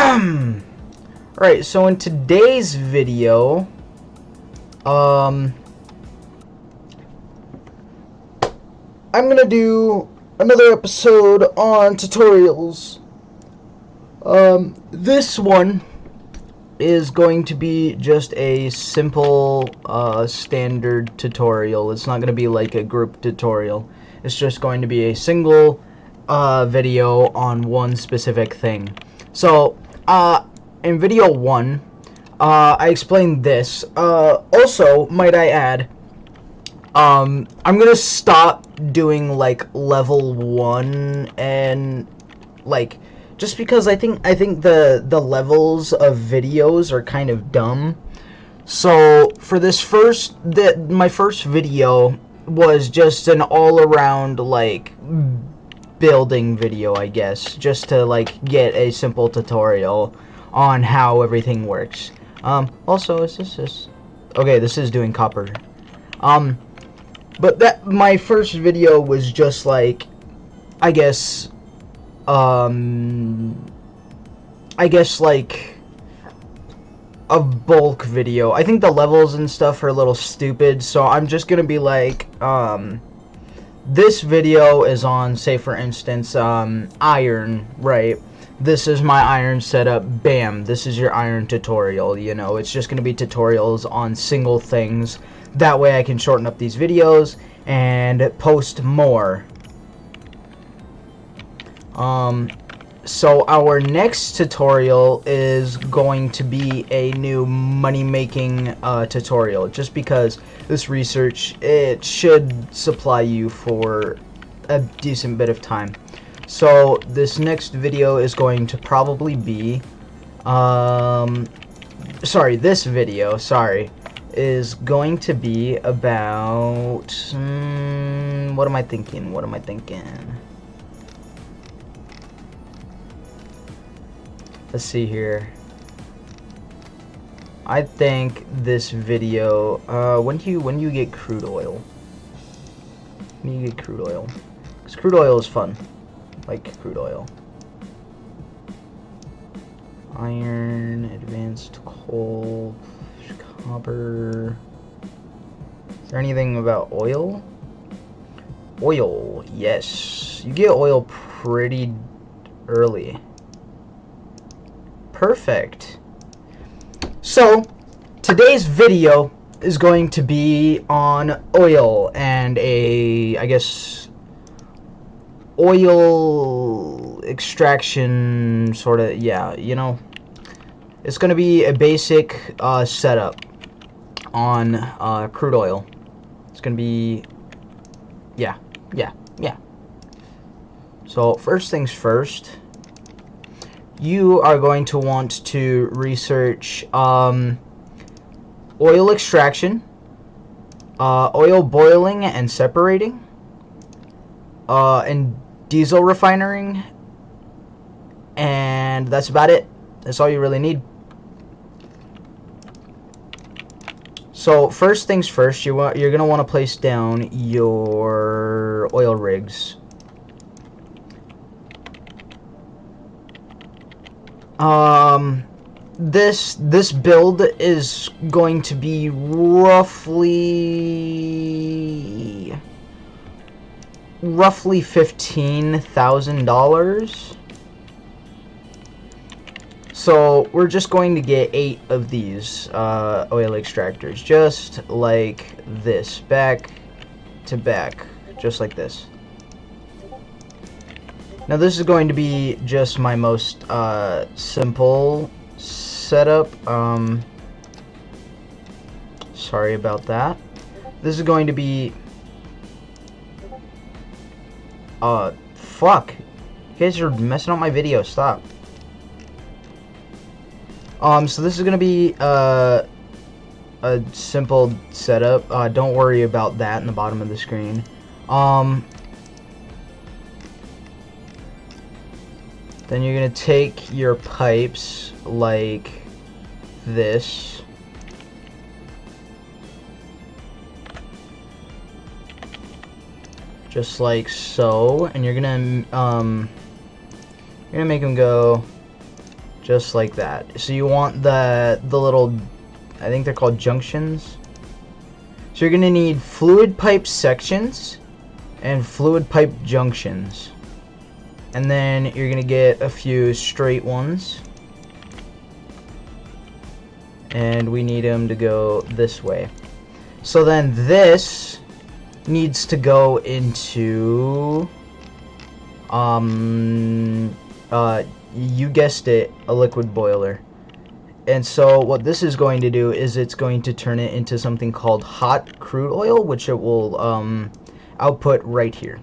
Right, so in today's video, I'm gonna do another episode on tutorials. This one is going to be just a simple, standard tutorial. It's not gonna be like a group tutorial. It's just going to be a single, video on one specific thing. So, in video 1, I explained this. Also, might I add, I'm gonna stop doing like level 1 and like just because I think the levels of videos are kind of dumb. So for this my first video was just an all around like building video, I guess, just to like get a simple tutorial on how everything works. Also, is this okay, this is doing copper. But that my first video was just like, I guess like a bulk video. I think the levels and stuff are a little stupid, so I'm just gonna be like, this video is on, say for instance, iron, right? This is my iron setup, bam, this is your iron tutorial, you know, it's just gonna be tutorials on single things. That way I can shorten up these videos and post more. So our next tutorial is going to be a new money-making tutorial, just because this research, it should supply you for a decent bit of time. So this next video is going to probably be, this video, is going to be about, what am I thinking? Let's see here. I think this video, when do you get crude oil? When do you get crude oil? Because crude oil is fun. Like crude oil. Iron, advanced coal, copper. Is there anything about oil? Oil, yes. You get oil pretty early. Perfect. So, today's video is going to be on oil and I guess, oil extraction sort of, yeah, you know. It's going to be a basic setup on crude oil. It's going to be, yeah. So, first things first, you are going to want to research oil extraction, oil boiling and separating, and diesel refining, and that's about it. That's all you really need. So first things first, you're gonna want to place down your oil rigs. This build is going to be roughly $15,000. So we're just going to get 8 of these oil extractors, just like this, back to back, just like this. Now this is going to be just my most simple setup. Sorry about that. This is going to be fuck. You guys are messing up my video, stop. So this is gonna be a simple setup. Don't worry about that in the bottom of the screen. Then you're gonna take your pipes like this. Just like so, and you're gonna make them go just like that. So you want the little, I think they're called junctions. So you're gonna need fluid pipe sections and fluid pipe junctions, and then you're gonna get a few straight ones, and we need them to go this way. So then this needs to go into you guessed it, a liquid boiler. And so what this is going to do is it's going to turn it into something called hot crude oil, which it will output right here.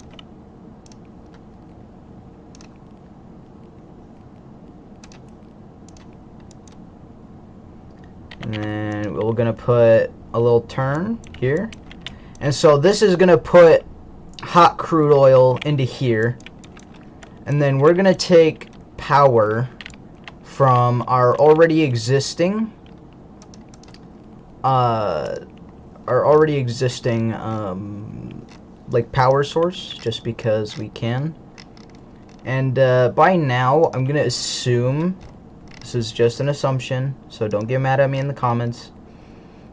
And then we're gonna put a little turn here. And so this is gonna put hot crude oil into here. And then we're gonna take power from our already existing like power source, just because we can. And by now I'm gonna assume, this is just an assumption, so don't get mad at me in the comments,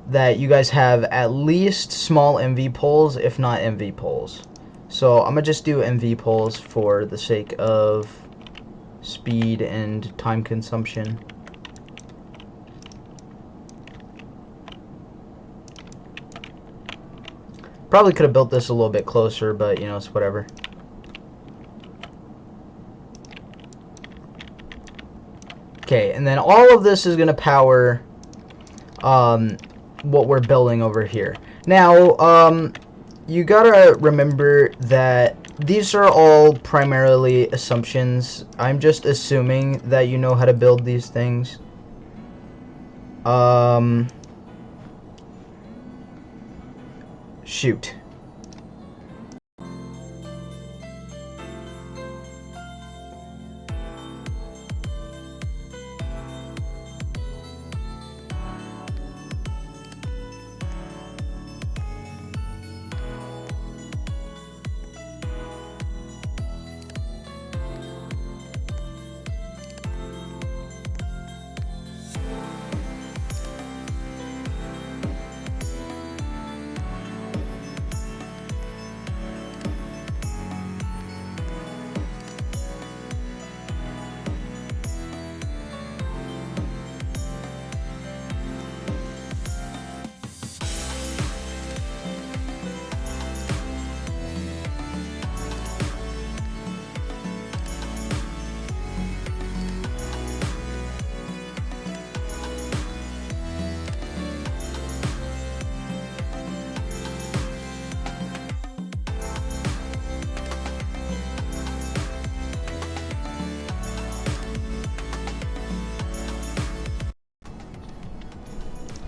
that you guys have at least small MV poles, if not MV poles. So I'm gonna just do MV poles for the sake of speed and time consumption. Probably could have built this a little bit closer, but you know, it's whatever. Okay, and then all of this is gonna power what we're building over here. Now, you gotta remember that these are all primarily assumptions. I'm just assuming that you know how to build these things. Shoot.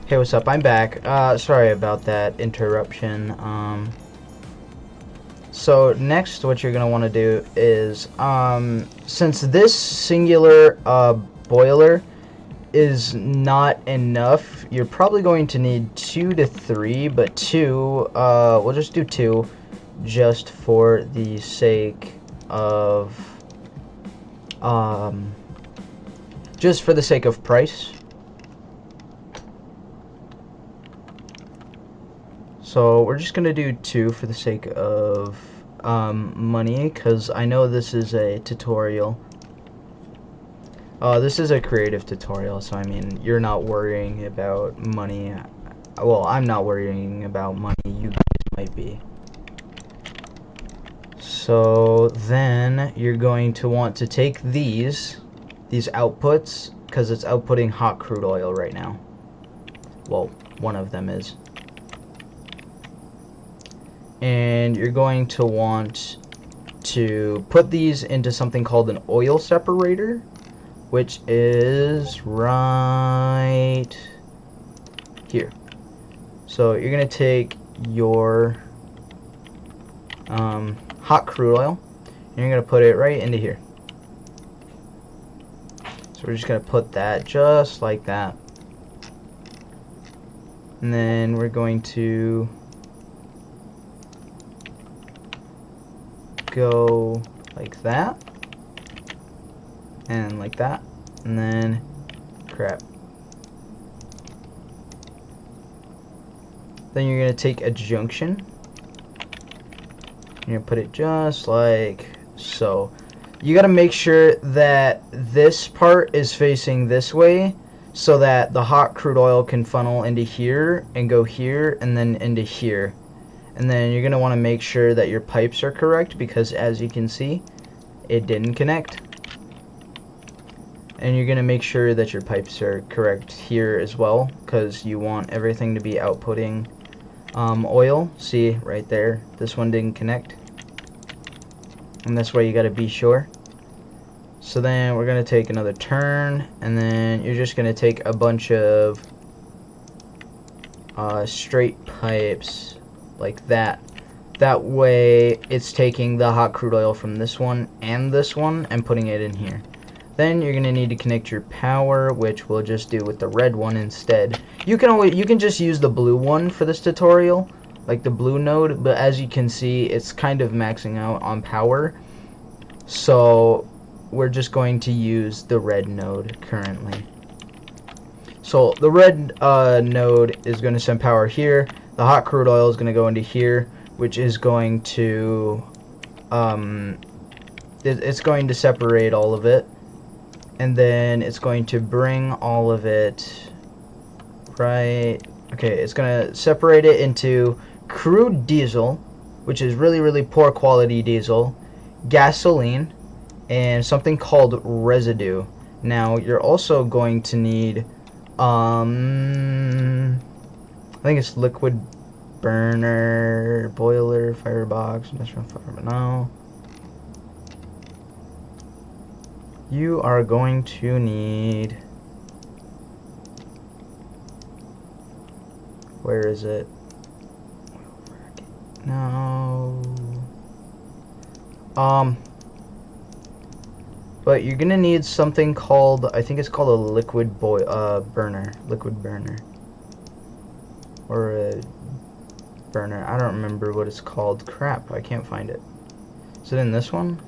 Hey, what's up? I'm back. Sorry about that interruption. So next what you're going to want to do is, since this singular boiler is not enough, you're probably going to need 2 to 3, but 2, we'll just do 2 just for the sake of, price. So we're just gonna do 2 for the sake of money, because I know this is a tutorial. This is a creative tutorial, so I mean, you're not worrying about money. Well, I'm not worrying about money, you guys might be. So then you're going to want to take these outputs, because it's outputting hot crude oil right now. Well, one of them is. And you're going to want to put these into something called an oil separator, which is right here. So you're going to take your hot crude oil and you're going to put it right into here. So we're just going to put that just like that. And then we're going to go like that and like that. and then crap. Then you're gonna take a junction. You're gonna put it just like so. You gotta make sure that this part is facing this way so that the hot crude oil can funnel into here and go here and then into here. And then you're gonna want to make sure that your pipes are correct, because as you can see, it didn't connect. And you're gonna make sure that your pipes are correct here as well, because you want everything to be outputting oil. See right there, this one didn't connect, and that's why you got to be sure. So then we're gonna take another turn, and then you're just gonna take a bunch of straight pipes like that. That way it's taking the hot crude oil from this one and putting it in here. Then you're gonna need to connect your power, which we'll just do with the red one instead. You can just use the blue one for this tutorial, like the blue node, but as you can see, it's kind of maxing out on power. So we're just going to use the red node currently. So the red node is going to send power here. The hot crude oil is going to go into here, which is going to it's going to separate all of it. And then it's going to bring all of it right. Okay, it's going to separate it into crude diesel, which is really, really poor quality diesel, gasoline, and something called residue. Now, you're also going to need, I think it's liquid burner, boiler, firebox, industrial fire, no. You are going to need, where is it? No. But you're gonna need something called, I think it's called a liquid burner, or a burner. I don't remember what it's called. Crap, I can't find it. Is it in this one?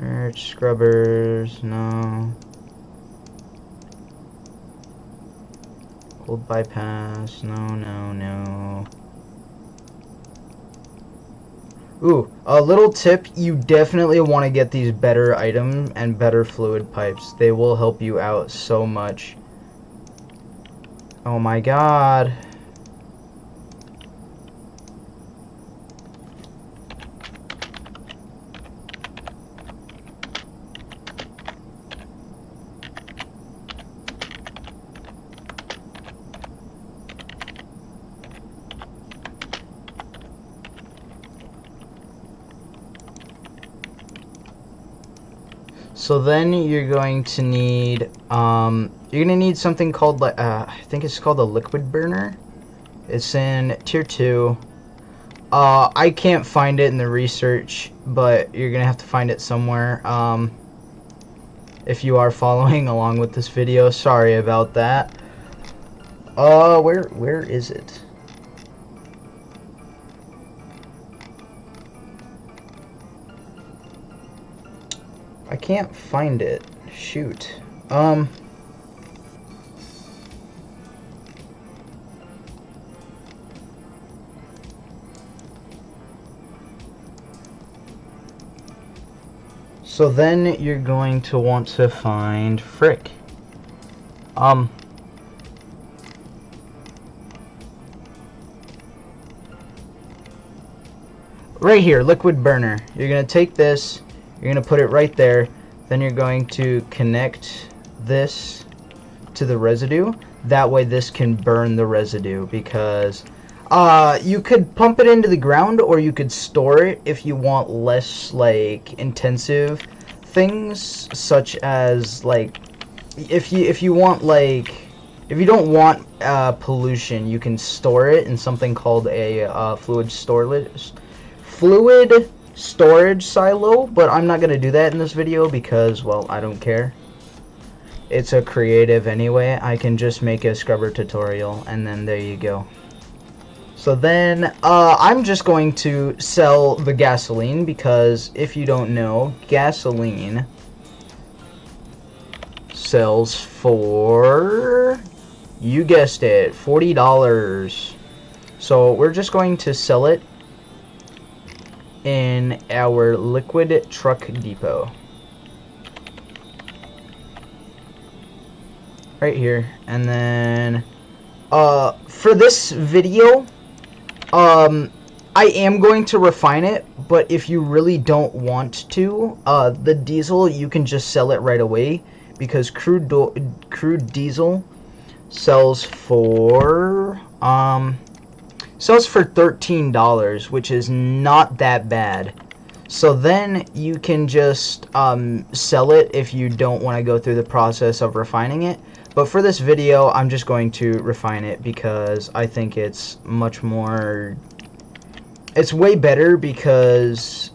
Search scrubbers, no. Cold bypass, no. Ooh, a little tip, you definitely want to get these better items and better fluid pipes. They will help you out so much. Oh my god. So then you're going to need something called like I think it's called a liquid burner. It's in tier 2. I can't find it in the research, but you're gonna have to find it somewhere. If you are following along with this video, sorry about that. Where is it? I can't find it. Shoot. So then you're going to want to find frick. Right here, liquid burner. You're gonna take this. You're going to put it right there. Then you're going to connect this to the residue. That way this can burn the residue, because you could pump it into the ground, or you could store it if you want less like intensive things, such as like if you want like, if you don't want pollution, you can store it in something called a fluid storage silo, but I'm not gonna do that in this video because, well, I don't care. It's a creative anyway. I can just make a scrubber tutorial, and then there you go. So then I'm just going to sell the gasoline, because if you don't know, gasoline sells for, you guessed it, $40. So we're just going to sell it in our liquid truck depot. Right here. And then for this video, I am going to refine it, but if you really don't want to, the diesel, you can just sell it right away, because crude diesel sells for $13, which is not that bad. So then you can just sell it if you don't want to go through the process of refining it. But for this video, I'm just going to refine it because I think it's much more... It's way better because,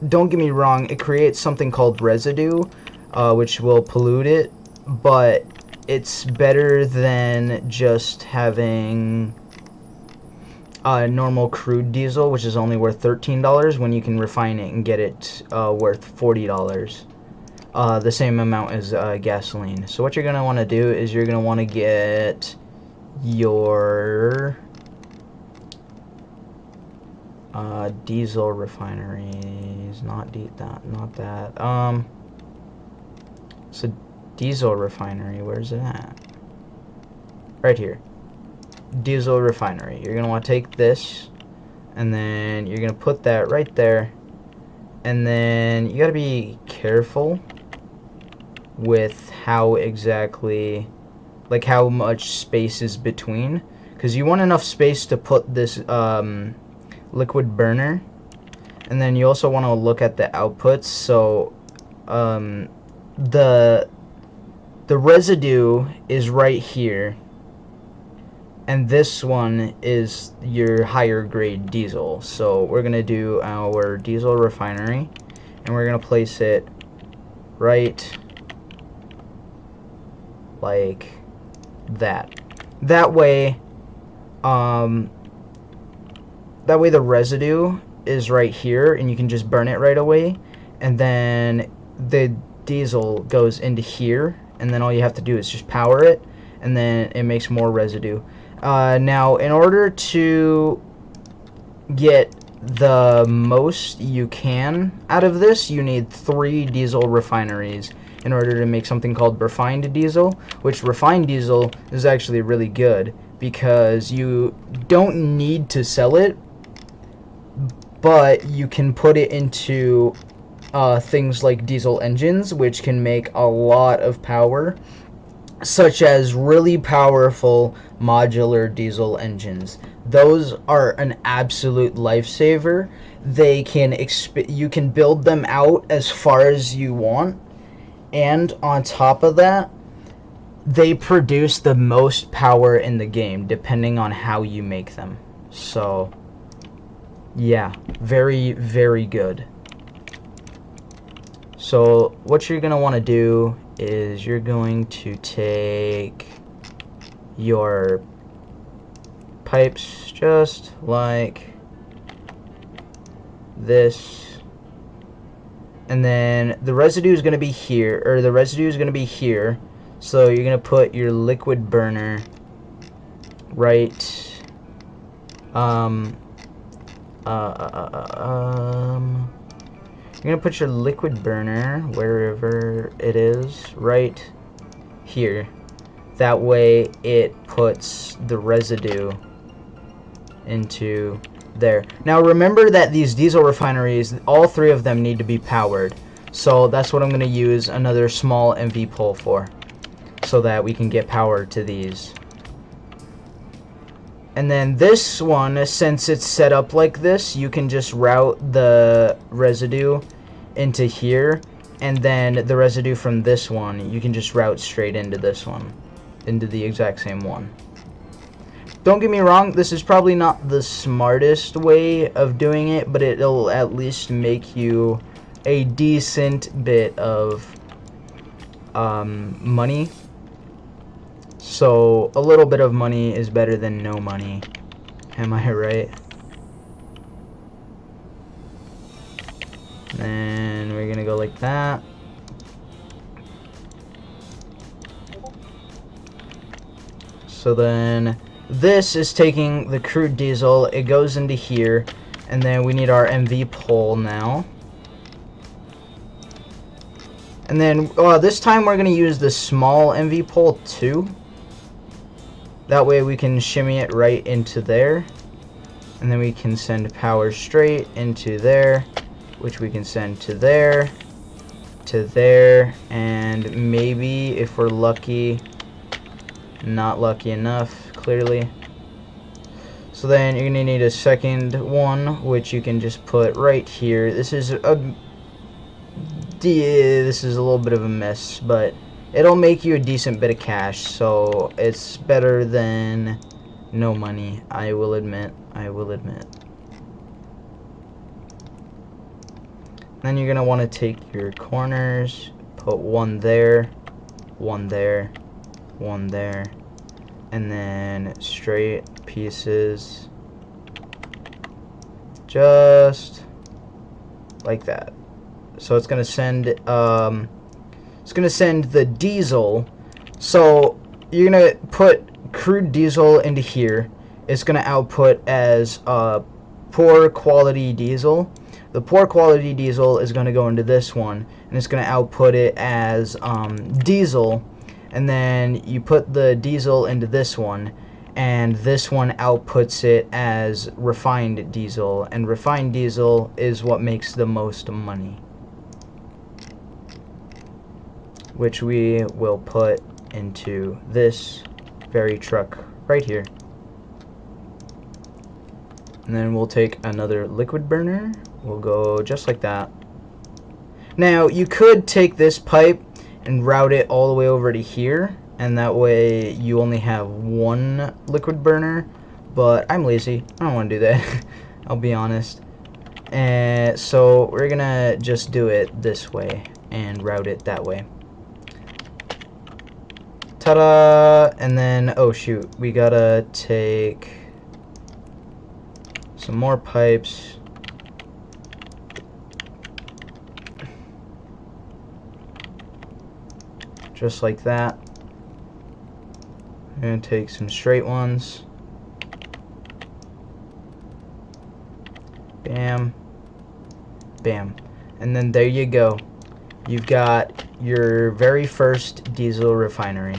don't get me wrong, it creates something called residue, which will pollute it, but it's better than just having normal crude diesel, which is only worth $13, when you can refine it and get it worth $40. The same amount as gasoline. So what you're going to want to do is you're going to want to get your diesel refineries, not that. It's a diesel refinery. Where's it at? Right here. Diesel refinery. You're gonna want to take this, and then you're gonna put that right there, and then you gotta be careful with how exactly, like how much space is between, because you want enough space to put this liquid burner, and then you also want to look at the outputs. So the residue is right here, and this one is your higher grade diesel. So we're gonna do our diesel refinery, and we're gonna place it right like that. That way the residue is right here, and you can just burn it right away, and then the diesel goes into here, and then all you have to do is just power it, and then it makes more residue. Now, in order to get the most you can out of this, you need 3 diesel refineries in order to make something called refined diesel, which refined diesel is actually really good because you don't need to sell it, but you can put it into things like diesel engines, which can make a lot of power, such as really powerful modular diesel engines. Those are an absolute lifesaver. They can you can build them out as far as you want, and on top of that, they produce the most power in the game depending on how you make them. So yeah, very, very good. So what you're going to want to do is you're going to take your pipes just like this, and then the residue is going to be here, or the residue is going to be here. So you're going to put your liquid burner right you're gonna put your liquid burner wherever it is, right here. That way it puts the residue into there. Now remember that these diesel refineries, all 3 of them need to be powered. So that's what I'm gonna use another small MV pole for, so that we can get power to these. And then this one, since it's set up like this, you can just route the residue into here, and then the residue from this one, you can just route straight into this one, into the exact same one. Don't get me wrong, this is probably not the smartest way of doing it, but it'll at least make you a decent bit of money. So a little bit of money is better than no money. Am I right? And we're gonna go like that. So then this is taking the crude diesel, it goes into here, and then we need our MV pole now. And then this time we're going to use the small MV pole too. That way we can shimmy it right into there. And then we can send power straight into there, which we can send to there, and maybe if we're lucky, not lucky enough, clearly. So then you're gonna need a second one, which you can just put right here. This is a little bit of a mess, but it'll make you a decent bit of cash, so it's better than no money, I will admit. Then you're gonna want to take your corners, put one there, one there, one there, and then straight pieces, just like that. So it's gonna send the diesel. So you're gonna put crude diesel into here. It's gonna output as poor quality diesel. The poor quality diesel is gonna go into this one, and it's gonna output it as diesel. And then you put the diesel into this one, and this one outputs it as refined diesel, and refined diesel is what makes the most money, which we will put into this very truck right here. And then we'll take another liquid burner. We'll go just like that. Now you could take this pipe and route it all the way over to here, and that way you only have one liquid burner, but I'm lazy. I don't want to do that. I'll be honest. And so we're gonna just do it this way and route it that way. Ta-da! And then, oh shoot, we gotta take some more pipes. Just like that. I'm gonna take some straight ones. Bam. Bam. And then there you go. You've got your very first diesel refinery.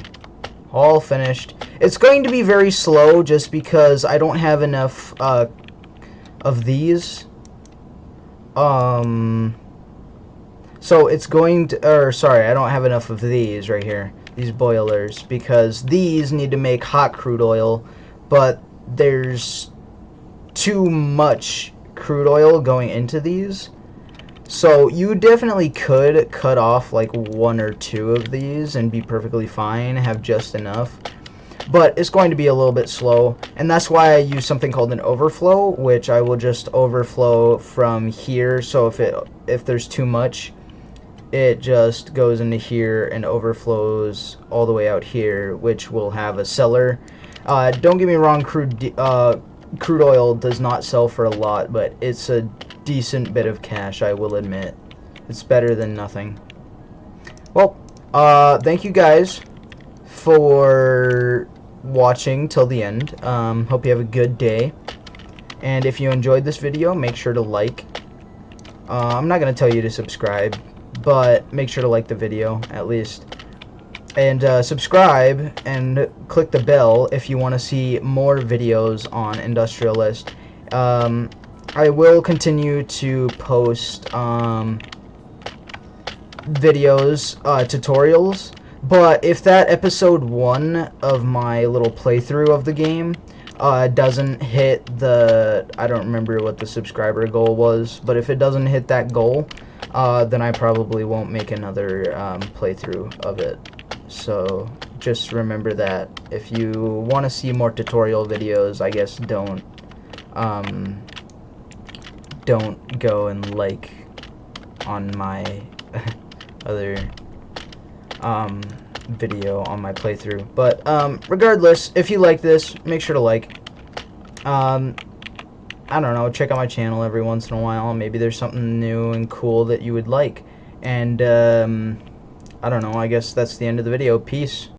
All finished. It's going to be very slow just because I don't have enough of these. So it's going to, or sorry, I don't have enough of these right here, these boilers, because these need to make hot crude oil, but there's too much crude oil going into these. So you definitely could cut off like one or two of these and be perfectly fine, have just enough. But it's going to be a little bit slow, and that's why I use something called an overflow, which I will just overflow from here. So if there's too much, it just goes into here and overflows all the way out here, which will have a seller. Don't get me wrong, crude oil does not sell for a lot, but it's a decent bit of cash, I will admit. It's better than nothing. Well, thank you guys for watching till the end. Hope you have a good day, and if you enjoyed this video, make sure to like. I'm not gonna tell you to subscribe, but make sure to like the video at least, and subscribe and click the bell if you want to see more videos on Industrialist. I will continue to post videos, tutorials, but if that episode 1 of my little playthrough of the game doesn't hit the, I don't remember what the subscriber goal was, but if it doesn't hit that goal, then I probably won't make another playthrough of it. So just remember that. If you want to see more tutorial videos, I guess don't go and like on my other video on my playthrough. But regardless, if you like this, make sure to like. I don't know, check out my channel every once in a while. Maybe there's something new and cool that you would like. And I don't know, I guess that's the end of the video. Peace.